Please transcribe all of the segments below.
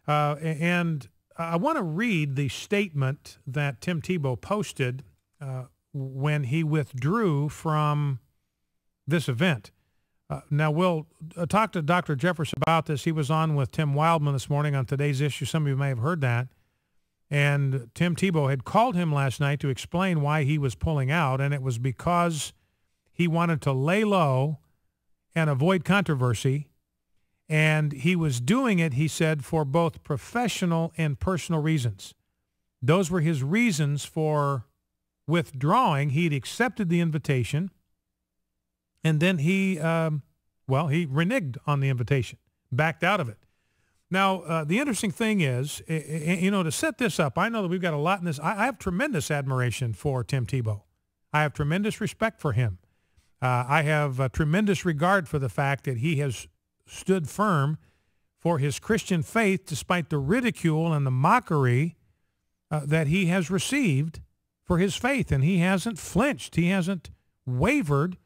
And I want to read the statement that Tim Tebow posted when he withdrew from this event. Now, we'll talk to Dr. Jeffress about this. He was on with Tim Wildman this morning on Today's Issue. Some of you may have heard that. And Tim Tebow had called him last night to explain why he was pulling out, and it was because he wanted to lay low and avoid controversy. And he was doing it, he said, for both professional and personal reasons. Those were his reasons for withdrawing. He'd accepted the invitation, and then he reneged on the invitation, backed out of it. Now, the interesting thing is, to set this up, I know that we've got a lot in this. I have tremendous admiration for Tim Tebow. I have tremendous respect for him. I have a tremendous regard for the fact that he has stood firm for his Christian faith despite the ridicule and the mockery that he has received for his faith. And he hasn't flinched. He hasn't wavered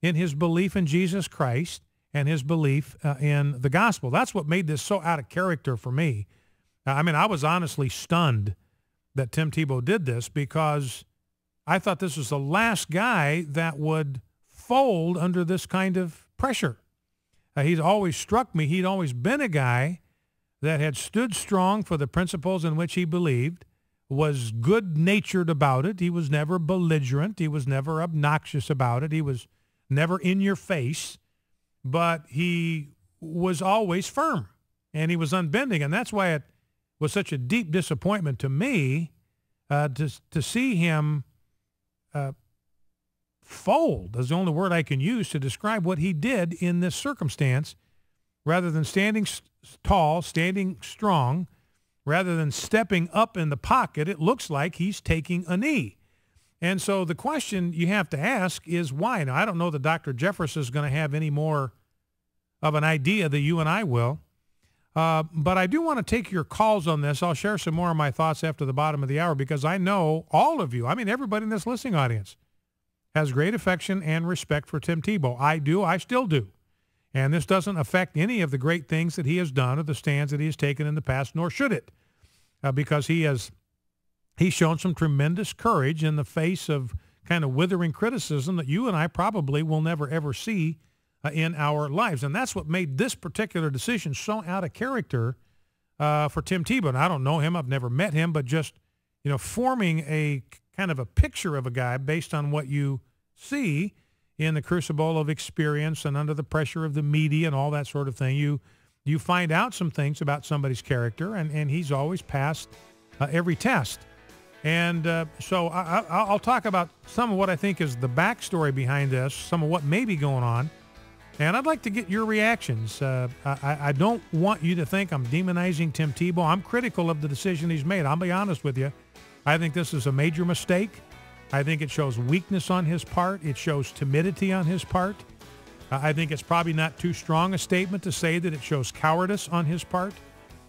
in his belief in Jesus Christ and his belief in the gospel. That's what made this so out of character for me. I was honestly stunned that Tim Tebow did this, because I thought this was the last guy that would fold under this kind of pressure. He's always struck me. He'd always been a guy that had stood strong for the principles in which he believed, was good-natured about it. He was never belligerent. He was never obnoxious about it. He was never in your face, but he was always firm, and he was unbending. And that's why it was such a deep disappointment to me to see him fold, is the only word I can use to describe what he did in this circumstance, rather than standing tall, standing strong, rather than stepping up in the pocket. It looks like he's taking a knee. And so the question you have to ask is why. Now, I don't know that Dr. Jeffress is going to have any more of an idea than you and I will, but I do want to take your calls on this. I'll share some more of my thoughts after the bottom of the hour, because I know all of you, everybody in this listening audience, has great affection and respect for Tim Tebow. I do. I still do. And this doesn't affect any of the great things that he has done or the stands that he has taken in the past, nor should it, because he's shown some tremendous courage in the face of kind of withering criticism that you and I probably will never, ever see in our lives. And that's what made this particular decision so out of character for Tim Tebow. And I don't know him. I've never met him, but just, forming a kind of a picture of a guy based on what you see in the crucible of experience and under the pressure of the media and all that sort of thing. You find out some things about somebody's character, and he's always passed every test. And so I'll talk about some of what I think is the backstory behind this, some of what may be going on. And I'd like to get your reactions. I don't want you to think I'm demonizing Tim Tebow. I'm critical of the decision he's made. I'll be honest with you. I think this is a major mistake. I think it shows weakness on his part. It shows timidity on his part. I think it's probably not too strong a statement to say that it shows cowardice on his part.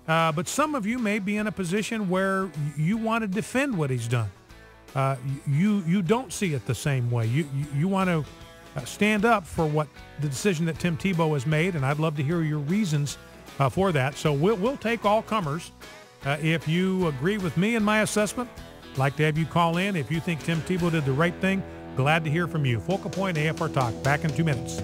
But some of you may be in a position where you want to defend what he's done. You don't see it the same way. You want to stand up for what the decision that Tim Tebow has made, and I'd love to hear your reasons for that. So we'll take all comers. If you agree with me in my assessment, I'd like to have you call in. If you think Tim Tebow did the right thing, glad to hear from you. Focal Point AFR Talk, back in 2 minutes.